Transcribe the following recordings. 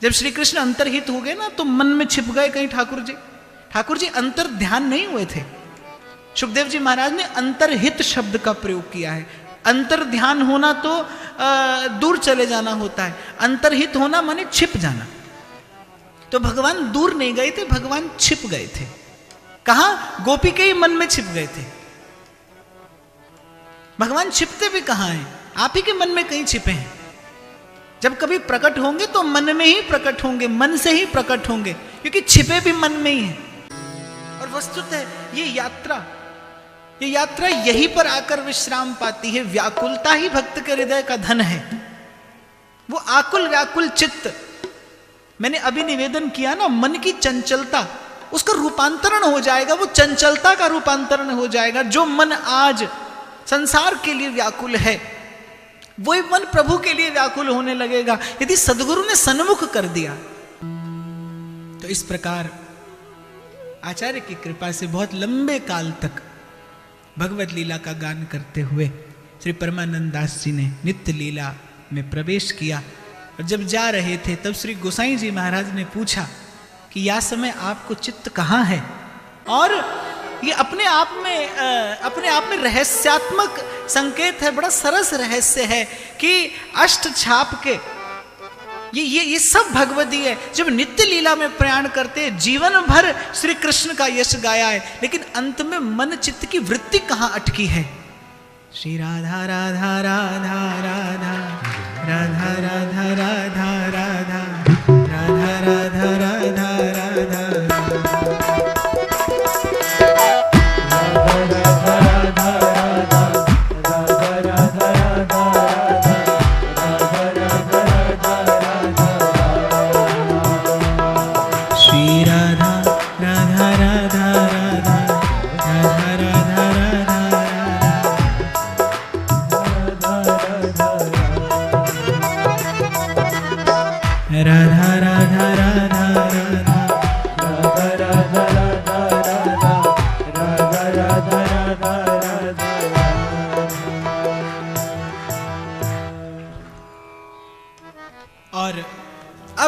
जब श्री कृष्ण अंतर्हित हो गए ना तो मन में छिप गए कहीं ठाकुर जी अंतर ध्यान नहीं हुए थे। सुखदेव जी महाराज ने अंतर्हित शब्द का प्रयोग किया है। अंतर ध्यान होना तो दूर चले जाना होता है, अंतर्हित होना माने छिप जाना। तो भगवान दूर नहीं गए थे, भगवान छिप गए थे। कहां? गोपी के ही मन में छिप गए थे। भगवान छिपते भी कहां हैं? आप ही के मन में कहीं छिपे हैं। जब कभी प्रकट होंगे तो मन में ही प्रकट होंगे, मन से ही प्रकट होंगे, क्योंकि छिपे भी मन में ही हैं। और वस्तुतः ये यात्रा यहीं पर आकर विश्राम पाती है। व्याकुलता ही भक्त के हृदय का धन है। वो आकुल व्याकुल चित्त, मैंने अभी निवेदन किया ना, मन की चंचलता, उसका रूपांतरण हो जाएगा, वो चंचलता का रूपांतरण हो जाएगा। जो मन आज संसार के लिए व्याकुल है, वही मन प्रभु के लिए व्याकुल होने लगेगा यदि सदगुरु ने सन्मुख कर दिया। तो इस प्रकार आचार्य की कृपा से बहुत लंबे काल तक भगवत लीला का गान करते हुए श्री परमानंद दास जी ने नित्य लीला में प्रवेश किया। और जब जा रहे थे तब श्री गोसाई जी महाराज ने पूछा कि या समय आपको चित्त कहाँ है? और ये अपने आप में रहस्यात्मक संकेत है, बड़ा सरस रहस्य है कि अष्ट छाप के ये सब भगवदीय है। जब नित्य लीला में प्रयाण करते जीवन भर श्री कृष्ण का यश गाया है, लेकिन अंत में मन चित्त की वृत्ति कहाँ अटकी है? श्री राधा राधा राधा राधा राधा राधा राधा राधा राधा राधा राधा राधा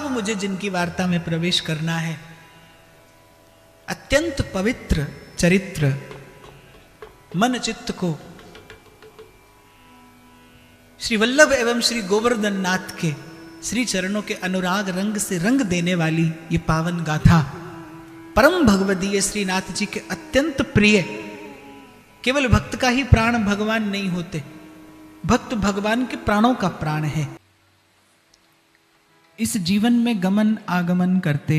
मुझे जिनकी वार्ता में प्रवेश करना है, अत्यंत पवित्र चरित्र मन चित्त को श्री वल्लभ एवं श्री गोवर्धन नाथ के श्री चरणों के अनुराग रंग से रंग देने वाली ये पावन गाथा परम भगवदीय श्रीनाथ जी के अत्यंत प्रिय। केवल भक्त का ही प्राण भगवान नहीं होते, भक्त भगवान के प्राणों का प्राण है। इस जीवन में गमन आगमन करते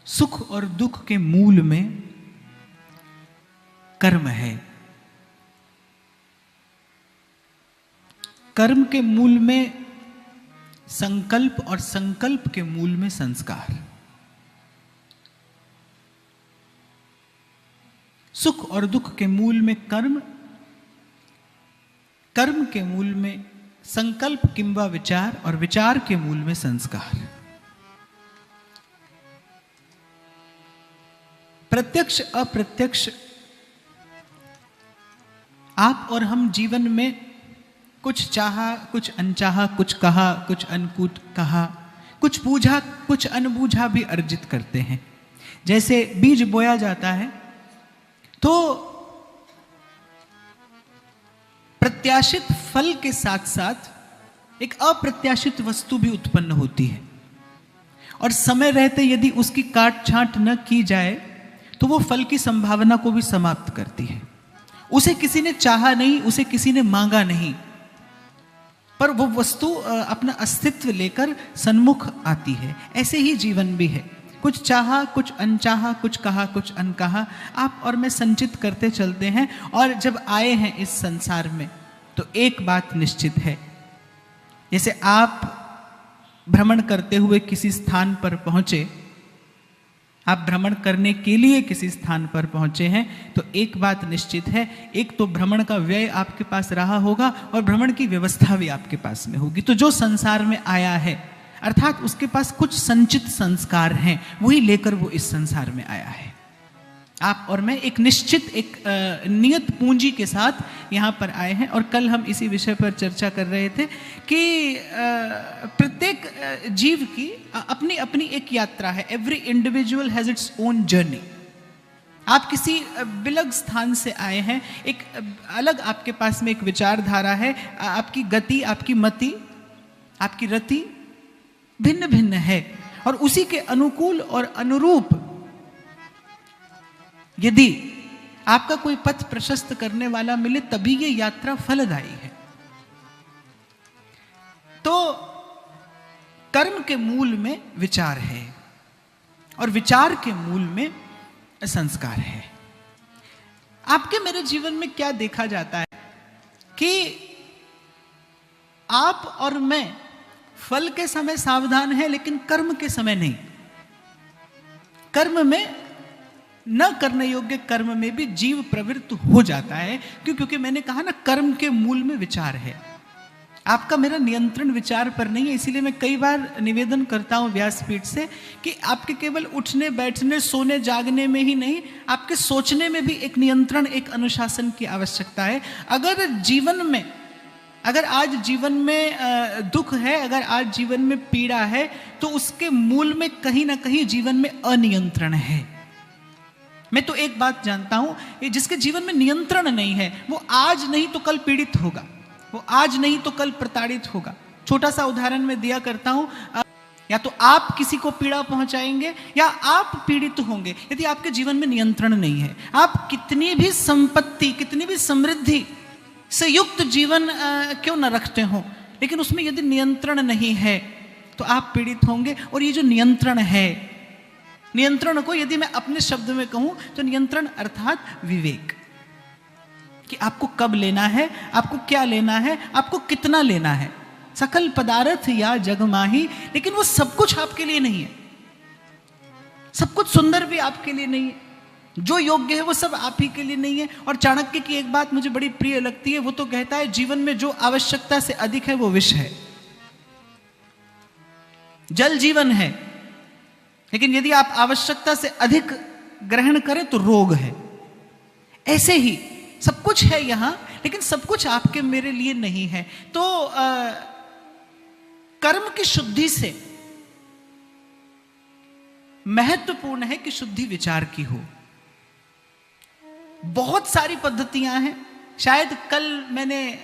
सुख और दुख के मूल में कर्म है। कर्म के मूल में संकल्प और संकल्प के मूल में संस्कार। सुख और दुख के मूल में कर्म, कर्म के मूल में संकल्प किंबा विचार और विचार के मूल में संस्कार। प्रत्यक्ष अप्रत्यक्ष आप और हम जीवन में कुछ चाहा, कुछ अनचाहा, कुछ कहा, कुछ अनकूट कहा, कुछ बूझा, कुछ अनबूझा भी अर्जित करते हैं। जैसे बीज बोया जाता है तो प्रत्याशित फल के साथ साथ एक अप्रत्याशित वस्तु भी उत्पन्न होती है, और समय रहते यदि उसकी काट छांट न की जाए तो वो फल की संभावना को भी समाप्त करती है। उसे किसी ने चाहा नहीं, उसे किसी ने मांगा नहीं, पर वो वस्तु अपना अस्तित्व लेकर सन्मुख आती है। ऐसे ही जीवन भी है, कुछ चाहा, कुछ अनचाहा, कुछ कहा, कुछ अनकहा, आप और मैं संचित करते चलते हैं। और जब आए हैं इस संसार में तो एक बात निश्चित है, जैसे आप भ्रमण करते हुए किसी स्थान पर पहुंचे, आप भ्रमण करने के लिए किसी स्थान पर पहुंचे हैं, तो एक बात निश्चित है, एक तो भ्रमण का व्यय आपके पास रहा होगा और भ्रमण की व्यवस्था भी आपके पास में होगी। तो जो संसार में आया है अर्थात उसके पास कुछ संचित संस्कार हैं, वही लेकर वो इस संसार में आया है। आप और मैं एक निश्चित एक नियत पूंजी के साथ यहाँ पर आए हैं। और कल हम इसी विषय पर चर्चा कर रहे थे कि प्रत्येक जीव की अपनी अपनी एक यात्रा है। Every individual has its own journey. आप किसी बिलग स्थान से आए हैं, एक अलग आपके पास में एक विचारधारा है, आपकी गति, आपकी मति, आपकी रति भिन्न भिन्न है। और उसी के अनुकूल और अनुरूप यदि आपका कोई पथ प्रशस्त करने वाला मिले तभी ये यात्रा फलदायी है। तो कर्म के मूल में विचार है और विचार के मूल में संस्कार है। आपके मेरे जीवन में क्या देखा जाता है कि आप और मैं फल के समय सावधान हैं, लेकिन कर्म के समय नहीं। कर्म में, न करने योग्य कर्म में भी जीव प्रवृत्त हो जाता है। क्योंकि मैंने कहा ना, कर्म के मूल में विचार है। आपका मेरा नियंत्रण विचार पर नहीं है। इसीलिए मैं कई बार निवेदन करता हूं व्यासपीठ से कि आपके केवल उठने बैठने सोने जागने में ही नहीं, आपके सोचने में भी एक नियंत्रण, एक अनुशासन की आवश्यकता है। अगर आज जीवन में दुख है, अगर आज जीवन में पीड़ा है, तो उसके मूल में कहीं ना कहीं जीवन में अनियंत्रण है। मैं तो एक बात जानता हूं, जिसके जीवन में नियंत्रण नहीं है वो आज नहीं तो कल पीड़ित होगा, वो आज नहीं तो कल प्रताड़ित होगा। छोटा सा उदाहरण मैं दिया करता हूं, या तो आप किसी को पीड़ा पहुंचाएंगे या आप पीड़ित होंगे यदि आपके जीवन में नियंत्रण नहीं है। आप कितनी भी संपत्ति, कितनी भी समृद्धि से युक्त जीवन क्यों न रखते हो, लेकिन उसमें यदि नियंत्रण नहीं है तो आप पीड़ित होंगे। और ये जो नियंत्रण है, नियंत्रण को यदि मैं अपने शब्द में कहूं तो नियंत्रण अर्थात विवेक, कि आपको कब लेना है, आपको क्या लेना है, आपको कितना लेना है। सकल पदार्थ या जग माही, लेकिन वो सब कुछ आपके लिए नहीं है। सब कुछ सुंदर भी आपके लिए नहीं है, जो योग्य है वो सब आप ही के लिए नहीं है। और चाणक्य की एक बात मुझे बड़ी प्रिय लगती है, वो तो कहता है जीवन में जो आवश्यकता से अधिक है वो विष है। जल जीवन है, लेकिन यदि आप आवश्यकता से अधिक ग्रहण करें तो रोग है। ऐसे ही सब कुछ है यहां, लेकिन सब कुछ आपके मेरे लिए नहीं है। तो कर्म की शुद्धि से महत्वपूर्ण है कि शुद्धि विचार की हो। बहुत सारी पद्धतियां हैं। शायद कल मैंने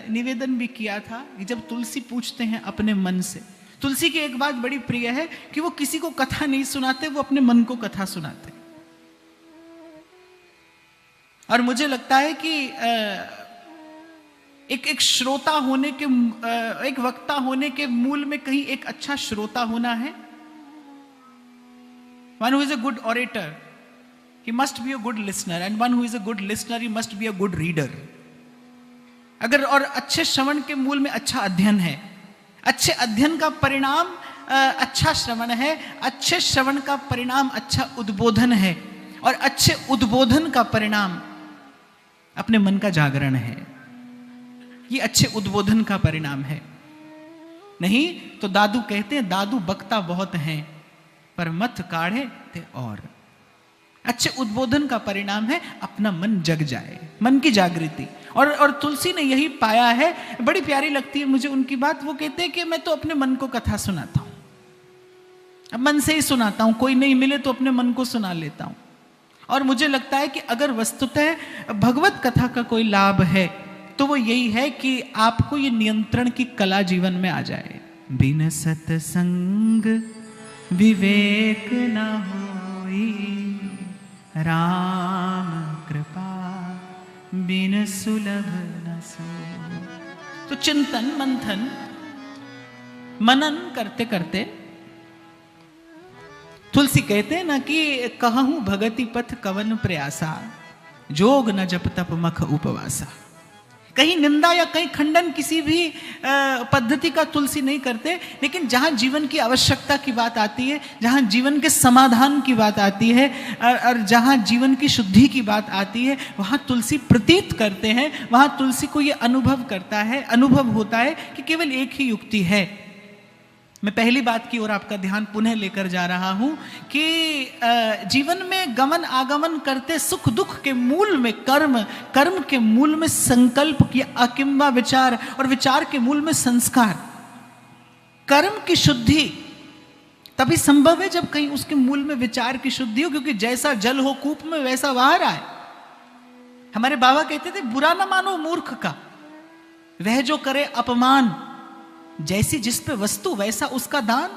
निवेदन भी किया था कि जब तुलसी पूछते हैं अपने मन से, तुलसी की एक बात बड़ी प्रिय है कि वो किसी को कथा नहीं सुनाते, वो अपने मन को कथा सुनाते। और मुझे लगता है कि एक श्रोता होने के, एक वक्ता होने के मूल में कहीं एक अच्छा श्रोता होना है। One who is a good orator, he must be a good listener, and one who is a good listener, he must be a good reader. अगर और अच्छे श्रवण के मूल में अच्छा अध्ययन है, अच्छे अध्ययन का परिणाम अच्छा श्रवण है, अच्छे श्रवण का परिणाम अच्छा उद्बोधन है, और अच्छे उद्बोधन का परिणाम अपने मन का जागरण है। ये अच्छे उद्बोधन का परिणाम है। नहीं तो दादू कहते हैं, दादू बकता बहुत हैं पर मत काढ़े ते। और अच्छे उद्बोधन का परिणाम है अपना मन जग जाए, मन की जागृति। और तुलसी ने यही पाया है। बड़ी प्यारी लगती है मुझे उनकी बात। वो कहते हैं कि मैं तो अपने मन को कथा सुनाता हूं, अब मन से ही सुनाता हूं, कोई नहीं मिले तो अपने मन को सुना लेता हूं। और मुझे लगता है कि अगर वस्तुतः भगवत कथा का कोई लाभ है तो वो यही है कि आपको ये नियंत्रण की कला जीवन में आ जाए। बिन सत्संग विवेक न होई, राम कृपा बिन सुलभ न सोई। तो चिंतन मंथन मनन करते करते तुलसी कहते हैं ना कि कहूं भगति पथ कवन प्रयासा, जोग न जप तप मख उपवासा। कहीं निंदा या कहीं खंडन किसी भी पद्धति का तुलसी नहीं करते, लेकिन जहां जीवन की आवश्यकता की बात आती है, जहां जीवन के समाधान की बात आती है, और जहां जीवन की शुद्धि की बात आती है, वहां तुलसी प्रतीत करते हैं। वहां तुलसी को यह अनुभव करता है, अनुभव होता है कि केवल एक ही युक्ति है मैं पहली बात की ओर आपका ध्यान पुनः लेकर जा रहा हूं कि जीवन में गमन आगमन करते सुख दुख के मूल में कर्म, कर्म के मूल में संकल्प की अकिंबा विचार, और विचार के मूल में संस्कार। कर्म की शुद्धि तभी संभव है जब कहीं उसके मूल में विचार की शुद्धि हो, क्योंकि जैसा जल हो कूप में वैसा बाहर आए। हमारे बाबा कहते थे, बुरा ना मानो मूर्ख का, वह जो करे अपमान, जैसी जिस पे वस्तु वैसा उसका दान।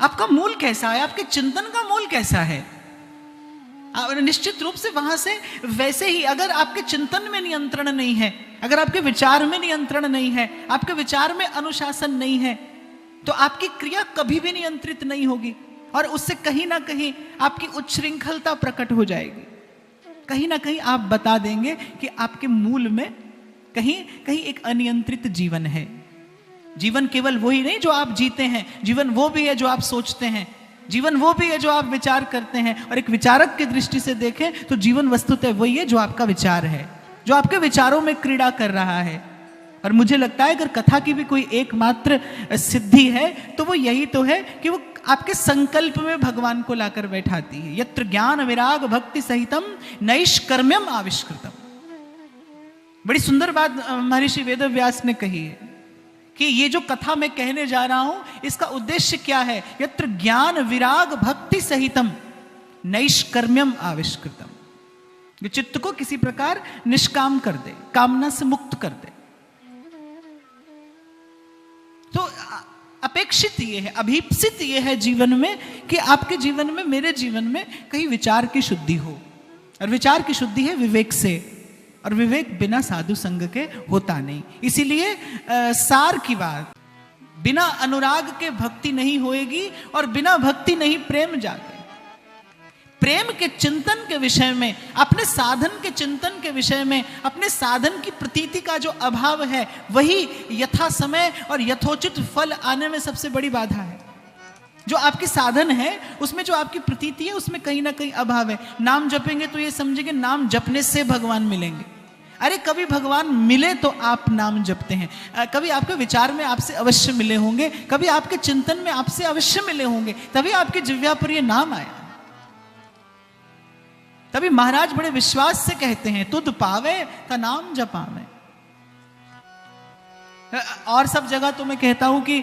आपका मूल कैसा है, आपके चिंतन का मूल कैसा है, निश्चित रूप से वहां से वैसे ही। अगर आपके चिंतन में नियंत्रण नहीं है, अगर आपके विचार में नियंत्रण नहीं है, आपके विचार में अनुशासन नहीं है, तो आपकी क्रिया कभी भी नियंत्रित नहीं होगी, और उससे कहीं ना कहीं आपकी उच्छृंखलता प्रकट हो जाएगी। कहीं ना कहीं आप बता देंगे कि आपके मूल में कहीं कहीं एक अनियंत्रित जीवन है। जीवन केवल वही नहीं जो आप जीते हैं, जीवन वो भी है जो आप सोचते हैं, जीवन वो भी है जो आप विचार करते हैं। और एक विचारक की दृष्टि से देखें तो जीवन वस्तुतः वही है जो आपका विचार है, जो आपके विचारों में क्रीड़ा कर रहा है। और मुझे लगता है अगर कथा की भी कोई एकमात्र सिद्धि है तो वो यही तो है कि वो आपके संकल्प में भगवान को लाकर बैठाती है। यत्र ज्ञान विराग भक्ति सहितम नैष्कर्म्यम आविष्कृतम। बड़ी सुंदर बात महर्षि वेदव्यास ने कही है कि ये जो कथा मैं कहने जा रहा हूं इसका उद्देश्य क्या है। यत्र ज्ञान विराग भक्ति सहितम नैष्कर्म्यम आविष्कृतम। ये चित्त को किसी प्रकार निष्काम कर दे, कामना से मुक्त कर दे। तो अपेक्षित ये है, अभीप्सित ये है जीवन में कि आपके जीवन में, मेरे जीवन में कहीं विचार की शुद्धि हो। और विचार की शुद्धि है विवेक से, और विवेक बिना साधु संग के होता नहीं। इसीलिए सार की बात, बिना अनुराग के भक्ति नहीं होएगी और बिना भक्ति नहीं प्रेम जागे। प्रेम के चिंतन के विषय में, अपने साधन के चिंतन के विषय में, अपने साधन की प्रतीति का जो अभाव है वही यथा समय और यथोचित फल आने में सबसे बड़ी बाधा है। जो आपकी साधन है उसमें जो आपकी प्रतीति है उसमें कहीं ना कहीं अभाव है। नाम जपेंगे तो ये समझेंगे नाम जपने से भगवान मिलेंगे। अरे कभी भगवान मिले तो आप नाम जपते हैं, कभी आपके विचार में आपसे अवश्य मिले होंगे, कभी आपके चिंतन में आपसे अवश्य मिले होंगे, तभी आपके जिह्वा पर ये नाम आया। तभी महाराज बड़े विश्वास से कहते हैं, तुद पावे का नाम जपावे। और सब जगह तो मैं कहता हूं कि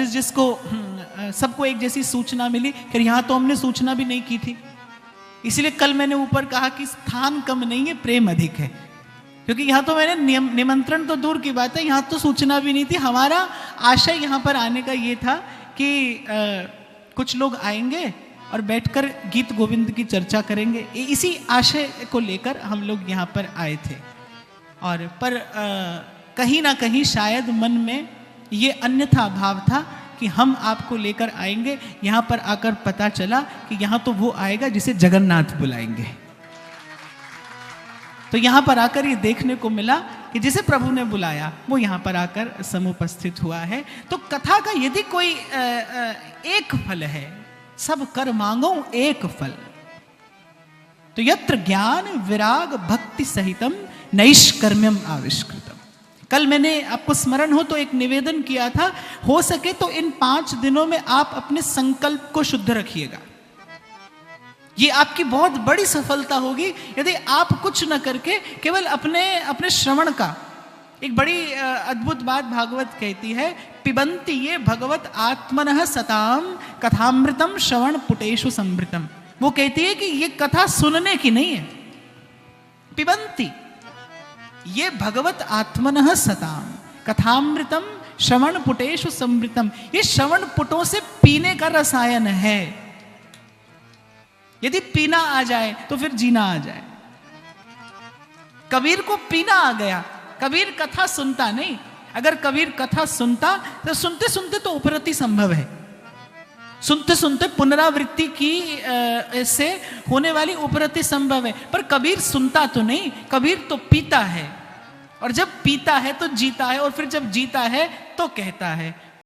जिसको सबको एक जैसी सूचना मिली, फिर यहां तो हमने सूचना भी नहीं की थी। इसलिए कल मैंने ऊपर कहा कि स्थान कम नहीं है, प्रेम अधिक है। क्योंकि यहां तो मैंने निमंत्रण तो दूर की बात है, यहां तो सूचना भी नहीं थी। हमारा आशय यहां पर आने का ये था कि कुछ लोग आएंगे और बैठकर गीत गोविंद की चर्चा करेंगे। इसी आशय को लेकर हम लोग यहाँ पर आए थे। और पर कहीं ना कहीं शायद मन में ये अन्यथा भाव था कि हम आपको लेकर आएंगे। यहाँ पर आकर पता चला कि यहाँ तो वो आएगा जिसे जगन्नाथ बुलाएंगे। तो यहाँ पर आकर ये देखने को मिला कि जिसे प्रभु ने बुलाया वो यहाँ पर आकर समुपस्थित हुआ है। तो कथा का यदि कोई एक फल है, सब कर मांगो एक फल, तो यत्र ज्ञान विराग भक्ति सहितम नैष्कर्म्यम आविष्कृतम। कल मैंने आपको स्मरण हो तो एक निवेदन किया था, हो सके तो इन 5 दिनों में आप अपने संकल्प को शुद्ध रखिएगा। ये आपकी बहुत बड़ी सफलता होगी यदि आप कुछ न करके केवल अपने श्रवण का। एक बड़ी अद्भुत बात भागवत कहती है, पिबंती ये भगवत आत्मनः सताम कथामृतम श्रवण पुटेषु समृतम। वो कहती है कि ये कथा सुनने की नहीं है। पिबंती ये भगवत आत्मनः सताम कथामृतम श्रवण पुटेषु समृतम। ये श्रवण पुटों से पीने का रसायन है। यदि पीना आ जाए तो फिर जीना आ जाए। कबीर को पीना आ गया, कबीर कथा सुनता नहीं। अगर कबीर कथा सुनता तो सुनते सुनते तो उपरति संभव है, सुनते सुनते पुनरावृत्ति की से होने वाली उपरति संभव है। पर कबीर सुनता तो नहीं, कबीर तो पीता है। और जब पीता है तो जीता है, और फिर जब जीता है तो कहता है।